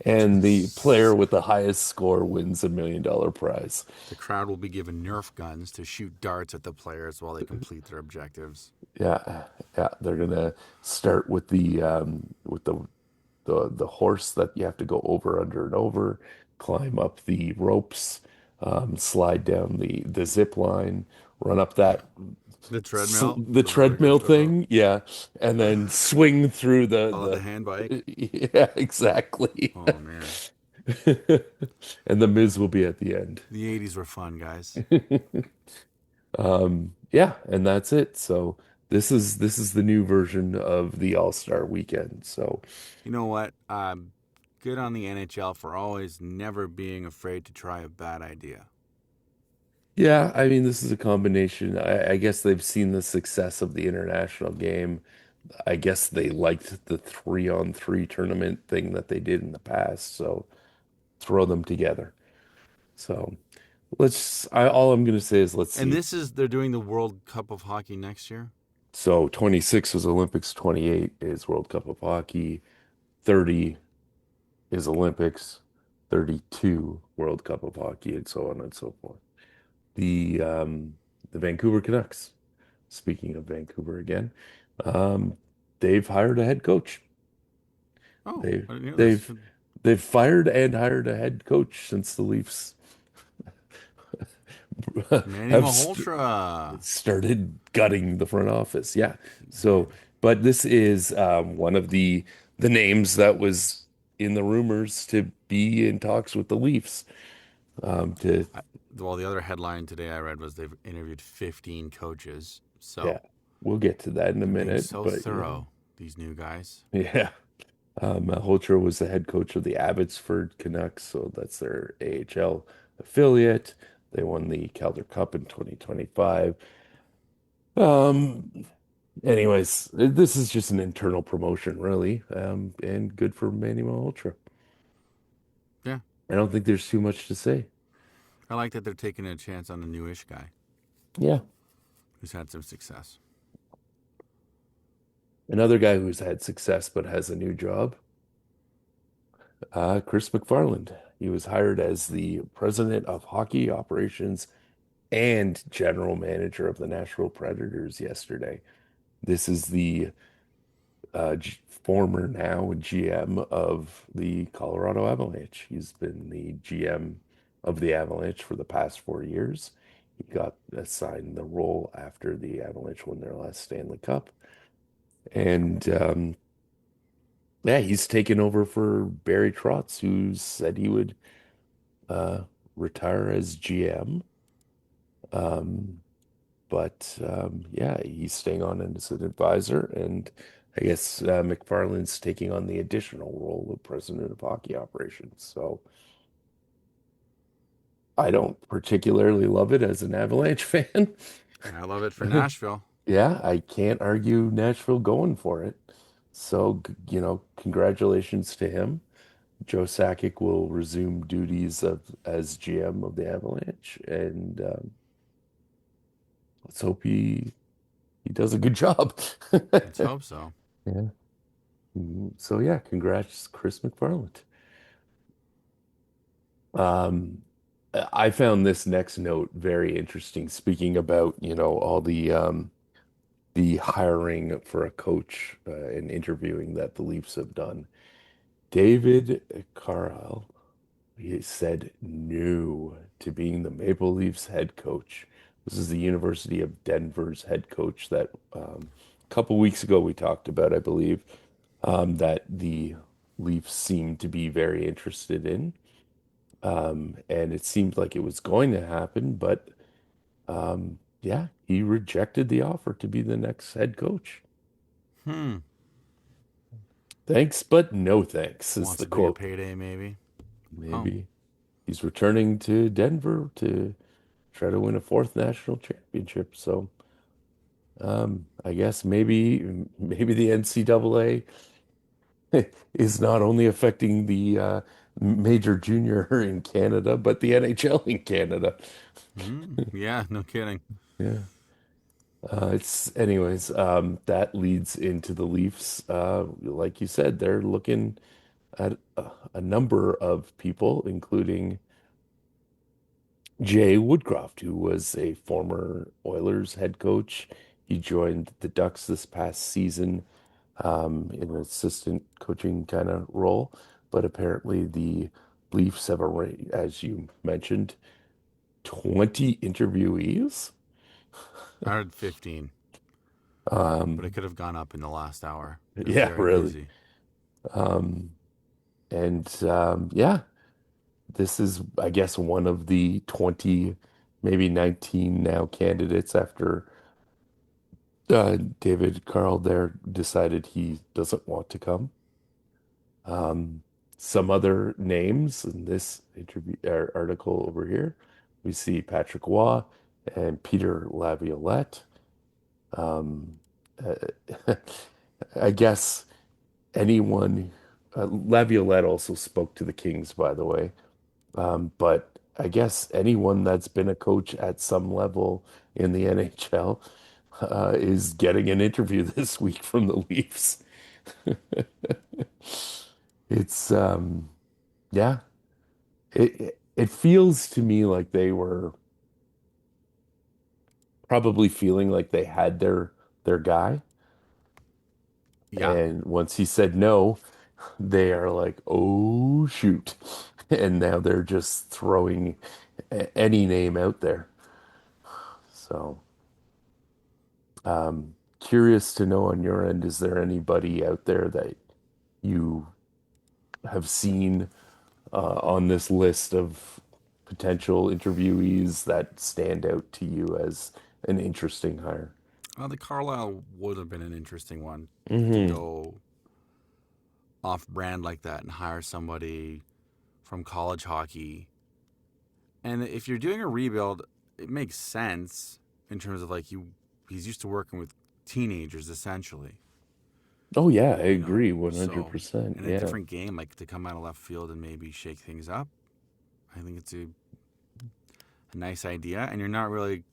And the player with the highest score wins $1 million prize. The crowd will be given Nerf guns to shoot darts at the players while they complete their objectives. Yeah, yeah, they're gonna start with the horse that you have to go over, under, and over, climb up the ropes, slide down the zip line, run up The treadmill, the the roller treadmill coaster, thing, yeah, and then swing through the hand bike. yeah, exactly. Oh man, And the Miz will be at the end. the '80s were fun, guys. Yeah, and that's it. So this is the new version of the All-Star weekend. So You know what? Good on the NHL for always never being afraid to try a bad idea. yeah, I mean, this is a combination. I guess they've seen the success of the international game. I guess they liked the 3-on-3 tournament thing that they did in the past. So throw them together. So all I'm gonna say is let's And see. they're doing the World Cup of Hockey next year. So 26 was Olympics, 28 is World Cup of Hockey, 30 is Olympics, 32 World Cup of Hockey, and so on and so forth. The Vancouver Canucks, speaking of Vancouver again, um, they've hired a head coach. Oh, They've I didn't know this. they've they've fired and hired a head coach since the Leafs Manny have Malhotra. started gutting the front office. Yeah. So, but this is one of the names that was in the rumors to be in talks with the Leafs. To Well, the other headline today I read was they've interviewed 15 coaches. Yeah, So we'll get to that in a they're being minute. so But thorough, these new guys. yeah. Holter was the head coach of the Abbotsford Canucks, so that's their AHL affiliate. They won the Calder Cup in 2025. Um, Anyways, this is just an internal promotion, really, and good for Manuel Ultra. Yeah. I don't think there's too much to say. I like that they're taking a chance on a newish guy Yeah. who's had some success. Another guy who's had success but has a new job, Chris McFarland. He was hired as the president of hockey operations and general manager of the Nashville Predators yesterday. This is the former now GM of the Colorado Avalanche. He's been the GM of the Avalanche for the past 4 years. He got assigned the role after the Avalanche won their last Stanley Cup. And yeah, he's taken over for Barry Trotz, who said he would retire as GM. Um, but yeah, he's staying on as an advisor, and I guess McFarland's taking on the additional role of president of hockey operations. So I don't particularly love it as an Avalanche fan. I love it for Nashville. Yeah, I can't argue Nashville going for it. So, congratulations to him. Joe Sakic will resume duties of as GM of the Avalanche, and let's hope he does a good job. Let's hope so. Yeah. So yeah, congrats, Chris McFarland. Um, I found this next note very interesting. Speaking about, all the hiring for a coach and interviewing that the Leafs have done. David Carlisle, he said no to being the Maple Leafs head coach. This is the University of Denver's head coach that a couple weeks ago we talked about, I believe, that the Leafs seemed to be very interested in. And it seemed like it was going to happen, but yeah, he rejected the offer to be the next head coach. Hmm. Thanks, but no thanks, is Wants the a bigger quote. payday, maybe. Oh, Maybe he's returning to Denver to try to win a fourth national championship. So I guess maybe the NCAA is not only affecting the major junior in Canada, but the NHL in Canada. yeah, no kidding. Yeah. It's anyways, that leads into the Leafs. Like you said, they're looking at a number of people, including Jay Woodcroft, who was a former Oilers head coach. He joined the Ducks this past season in an assistant coaching kind of role. But apparently, the Leafs have already, as you mentioned, 20 interviewees. I heard 15, but it Um, could have gone up in the last hour. They're yeah, very really. busy. Um, and yeah, this is, I guess, one of the 20, maybe 19 now candidates after David Carl there decided he doesn't want to come. Um, some other names in this interview article over here, we see Patrick Waugh and Peter Laviolette. Um, uh, I guess anyone, Laviolette also spoke to the Kings, by the way. But I guess anyone that's been a coach at some level in the NHL is getting an interview this week from the Leafs. It's yeah, it feels to me like they were probably feeling like they had their guy, Yeah. and once he said no, they are like, oh shoot, and now they're just throwing any name out there. So. Curious to know on your end, is there anybody out there that you have seen on this list of potential interviewees that stand out to you as an interesting hire? The Carlisle would have been an interesting one to Hmm. go off brand like that and hire somebody from college hockey. And if you're doing a rebuild, it makes sense in terms of like he's used to working with teenagers essentially, Oh yeah, I you know. agree So 100%. in a Yeah. different game, like to come out of left field and maybe shake things up, I think it's a nice idea. And you're not really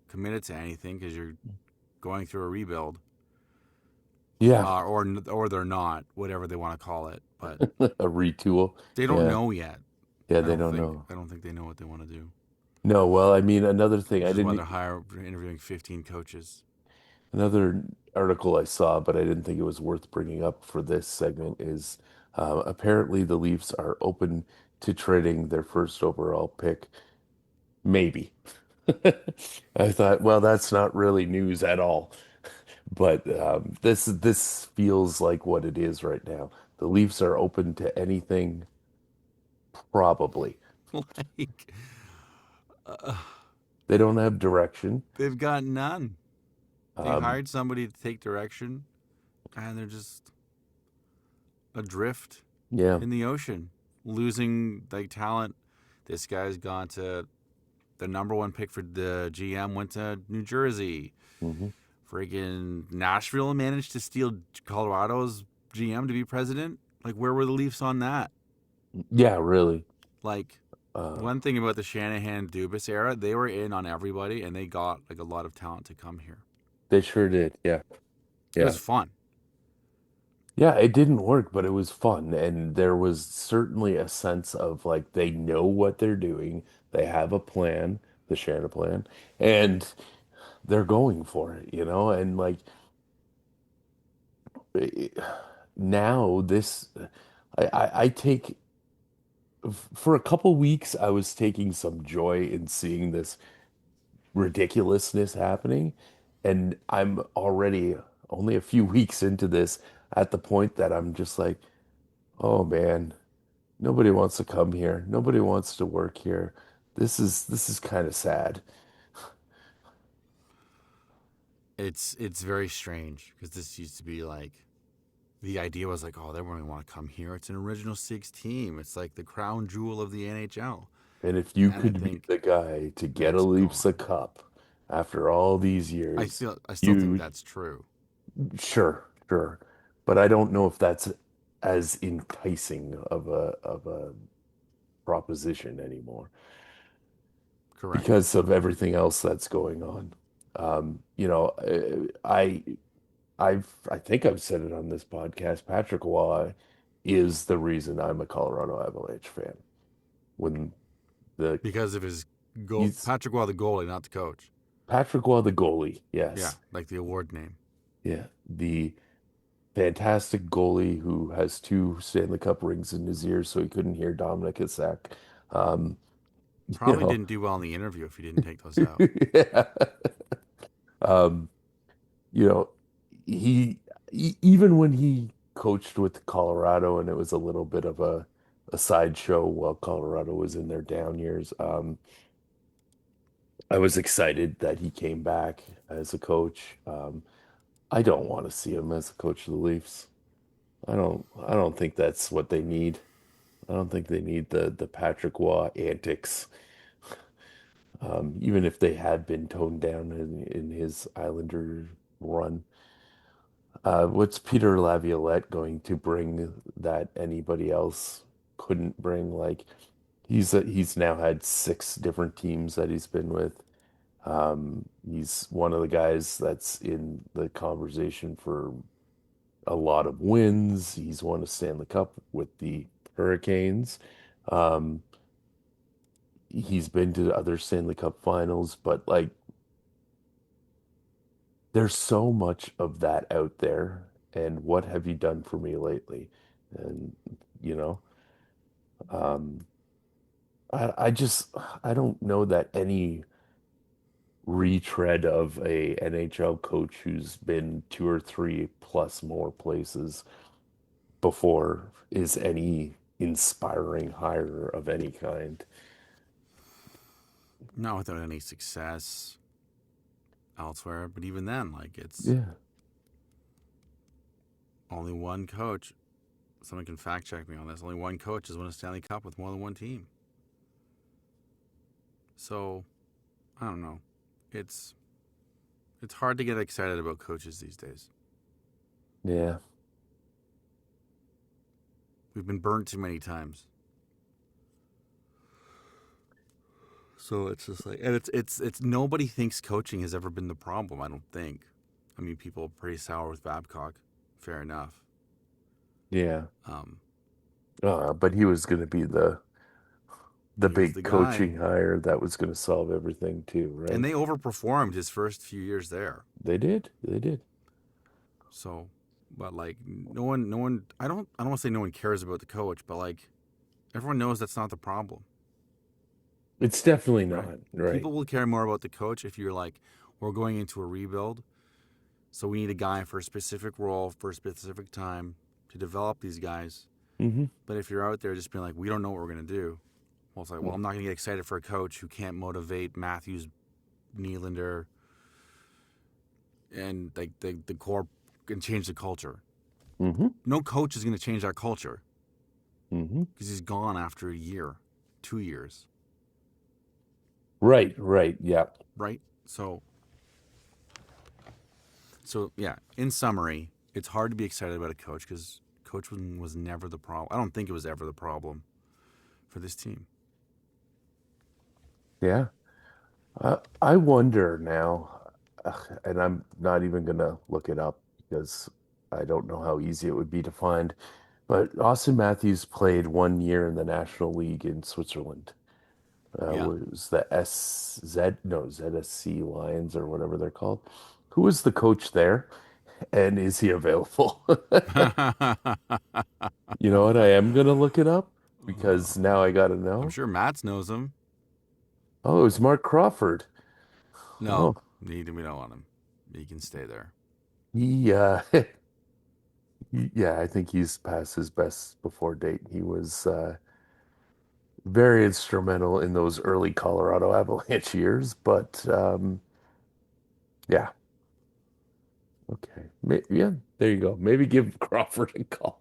committed to anything because you're going through a rebuild, Yeah, or they're not, whatever they want to call it. But a retool. they don't Yeah. know yet. Yeah, I they don't don't think. know. I don't think they know what they want to do, No, well, I mean, another thing which I is why didn't they're interviewing 15 coaches. Another article I saw, but I didn't think it was worth bringing up for this segment, is apparently the Leafs are open to trading their first overall pick. Maybe. I thought, well, that's not really news at all. But this feels like what it is right now. The Leafs are open to anything, probably. like They don't have direction. They've got none. They Um, hired somebody to take direction, and they're just adrift yeah. in the ocean, losing like talent. This guy's gone to the number one pick for the GM went to New Jersey. Hmm. Friggin' Nashville managed to steal Colorado's GM to be president. Like, where were the Leafs on that? Yeah, really. Like, Uh, one thing about the Shanahan Dubas era, they were in on everybody, and they got like a lot of talent to come here. they sure did. Yeah. It was Yeah. fun. Yeah, it didn't work, but it was fun. And there was certainly a sense of like they know what they're doing. They have a plan, the Shanna plan, and they're going for it, And like eh, now this, I take, for a couple weeks, I was taking some joy in seeing this ridiculousness happening. And I'm already only a few weeks into this at the point that I'm just like, oh man. Nobody wants to come here. Nobody wants to work here. This is kind of sad. It's very strange because this used to be like the idea was like, oh, they wouldn't want to come here. It's an original six team. It's like the crown jewel of the NHL. And if you And I could be think the guy to get a that's Leafs a gone. cup after all these I years, still I still think you that's true. sure, sure. But I don't know if that's as enticing of a proposition anymore Correct. because of everything else that's going on. I think I've said it on this podcast. Patrick Waugh is the reason I'm a Colorado Avalanche fan. When the Because of his goal, he's Patrick Waugh, the goalie, not the coach. Patrick Waugh, the goalie, Yeah, yes, like the award name. yeah, the fantastic goalie who has two Stanley Cup rings in his ears, so he couldn't hear Dominic Hasek. Um, you Probably know, didn't do well in the interview if he didn't take those out. yeah. Um, you know, even when he coached with Colorado and it was a little bit of a sideshow while Colorado was in their down years, I was excited that he came back as a coach. I don't want to see him as a coach of the Leafs. I don't think that's what they need. I don't think they need the Patrick Waugh antics. Even if they had been toned down in his Islander run. What's Peter Laviolette going to bring that anybody else couldn't bring? Like he's now had six different teams that he's been with. He's one of the guys that's in the conversation for a lot of wins. He's won a Stanley Cup with the Hurricanes. Um, he's been to other Stanley Cup finals, but like there's so much of that out there. And what have you done for me lately? And you know, um, I don't know that any retread of a NHL coach who's been two or three plus more places before is any inspiring hire of any kind. Not without any success elsewhere, but even then, like it's Yeah. only one coach. Someone can fact check me on this. Only one coach has won a Stanley Cup with more than one team. So I don't know. It's it's hard to get excited about coaches these days. Yeah. We've been burnt too many times. So it's just like, and it's nobody thinks coaching has ever been the problem. I don't think. I mean, people are pretty sour with Babcock. Fair enough. Yeah. Um, But he was going to be the he was the big guy, coaching hire that was going to solve everything too, and right? they overperformed his first few years there. They did. They did. So, but like no one. I don't want to say no one cares about the coach, but like everyone knows that's not the problem, It's definitely right? not, right? People will care more about the coach if you're like, we're going into a rebuild, so we need a guy for a specific role for a specific time to develop these guys. Hmm. But if you're out there just being like, we don't know what we're gonna do, well, it's like, well, I'm not gonna get excited for a coach who can't motivate Matthews Nylander, and like the core, and change the culture. Mm-hmm. No coach is going to change that culture Mm-hmm. because he's gone after a year, 2 years, Right, right, yeah. right? So yeah. In summary, it's hard to be excited about a coach because coach was never the problem. I don't think it was ever the problem for this team. Yeah. I wonder now, and I'm not even gonna look it up because I don't know how easy it would be to find. But Austin Matthews played 1 year in the National League in Switzerland. Yeah. Was the SZ, no, ZSC Lions or whatever they're called. Who was the coach there? And is he available? You know what? I am gonna look it up because now I gotta I'm know. sure Mats knows him. Oh, it was Mark Crawford. No, Oh, we don't want him. He can stay there. he yeah, I think he's past his best before date. He was very instrumental in those early Colorado Avalanche years, but yeah, okay. Yeah, there you go. Maybe give Crawford a call.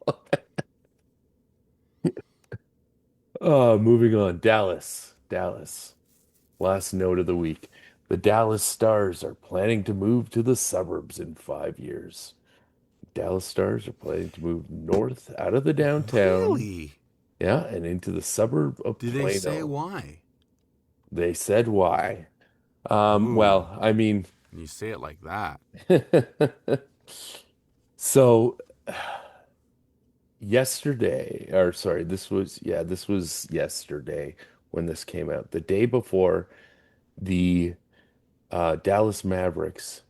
Moving on. Dallas. Dallas. Last note of the week. The Dallas Stars are planning to move to the suburbs in 5 years. Dallas Stars are planning to move north out of the downtown, Really? yeah, and into the suburb of Did they say Plano. why? They said why. Ooh, Well, I mean, when you say it like that. so yesterday, or sorry, this was yesterday when this came out. The day before, the Dallas Mavericks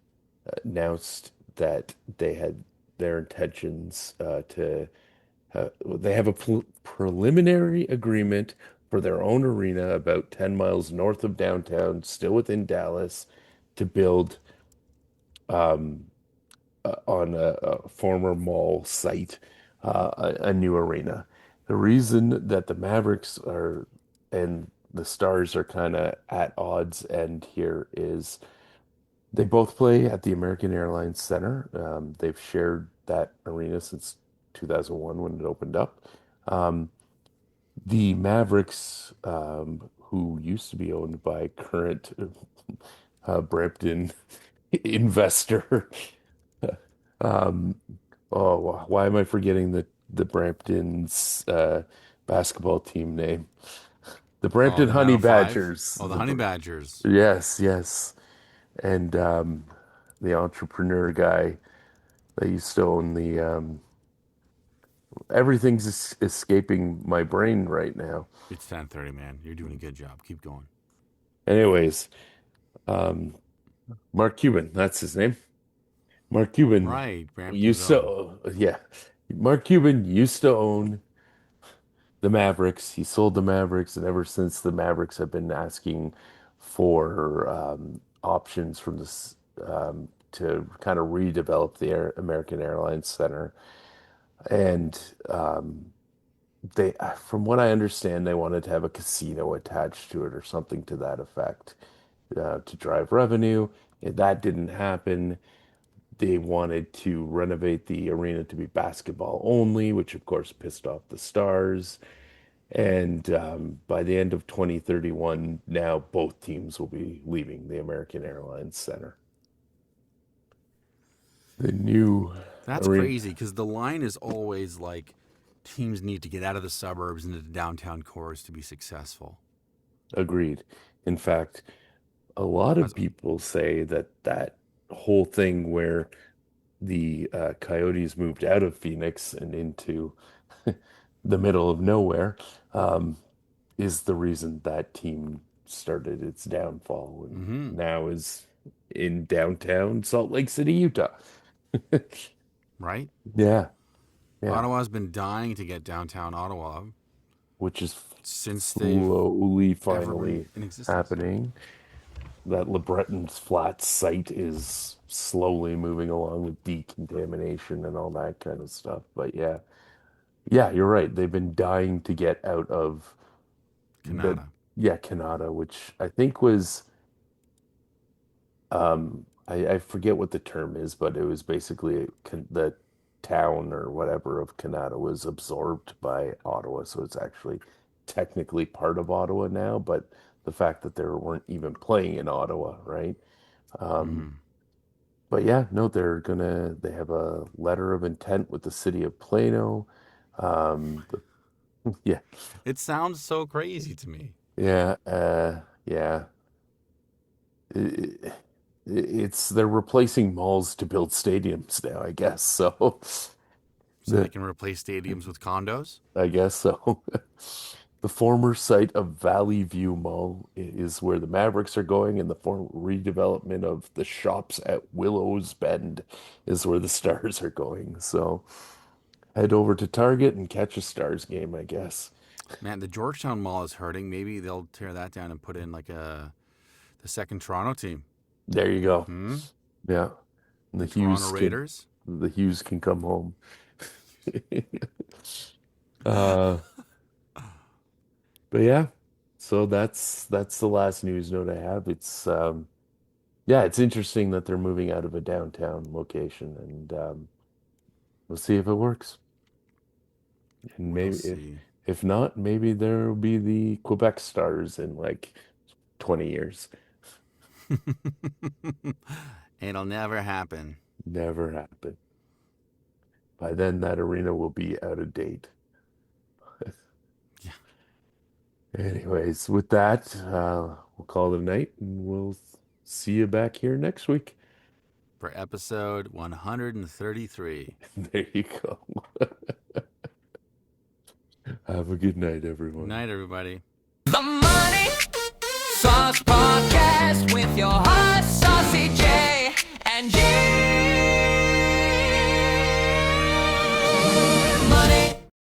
announced that they had their intentions to they have a preliminary agreement for their own arena about 10 miles north of downtown, still within Dallas, to build um, on a former mall site a new arena. The reason that the Mavericks are and the Stars are kind of at odds end here is they both play at the American Airlines Center. They've shared that arena since 2001 when it opened up. Um, the Mavericks, who used to be owned by current Brampton investor, um, oh, why am I forgetting the Brampton's basketball team name? The Oh, Brampton the Honey 905? Badgers. Oh, the Honey Badgers. Yes, yes. And the entrepreneur guy that used to own the everything's escaping my brain right now. It's 10:30, man. You're doing a good job. Keep going. Anyways, um, Mark Cuban, that's his name. Mark Cuban Right, Brampton's used own. to, yeah, Mark Cuban used to own the Mavericks. He sold the Mavericks, and ever since the Mavericks have been asking for options from this to kind of redevelop the American Airlines Center. And from what I understand, they wanted to have a casino attached to it or something to that effect to drive revenue. If that didn't happen, they wanted to renovate the arena to be basketball only, which of course pissed off the Stars. And by the end of 2031, now both teams will be leaving the American Airlines Center. The new That's arena, crazy because the line is always like teams need to get out of the suburbs into the downtown cores to be successful. agreed. In fact, a lot of That's, people say that that whole thing where the Coyotes moved out of Phoenix and into the middle of nowhere um, is the reason that team started its downfall and mm-hmm, now is in downtown Salt Lake City, Utah. right? Yeah, yeah, Ottawa's been dying to get downtown Ottawa which is since they've slowly ever been finally in existence. happening. That LeBreton's Flat site is slowly moving along with decontamination and all that kind of stuff. But yeah, yeah, you're right. They've been dying to get out of the Canada. yeah, Canada, which I think was I forget what the term is, but it was basically the town or whatever of Canada was absorbed by Ottawa, so it's actually technically part of Ottawa now, but the fact that they weren't even playing in Ottawa, right? Um, Mm. but yeah, no, they have a letter of intent with the city of Plano. Yeah, It sounds so crazy to me. yeah. It, it's they're replacing malls to build stadiums now, I guess. So So they the can replace stadiums with condos. I guess so. The former site of Valley View Mall is where the Mavericks are going, and the former redevelopment of the shops at Willows Bend is where the Stars are going. So head over to Target and catch a Stars game, I guess. Man, the Georgetown Mall is hurting. Maybe they'll tear that down and put in like the second Toronto team. There you go. Hmm? Yeah. And The Toronto Raiders. The Hughes can come home. Uh, but yeah, so that's the last news note I have. It's yeah, it's interesting that they're moving out of a downtown location, and we'll see if it works. And We'll maybe see. if not, maybe there will be the Quebec Stars in like 20 years. It'll never happen. Never happen. By then, that arena will be out of date. Yeah. Anyways, with that, we'll call it a night, and we'll see you back here next week. For episode 133. There you go. Have a good night, everyone. Night, everybody. The Money Sauce Podcast with your hot saucy J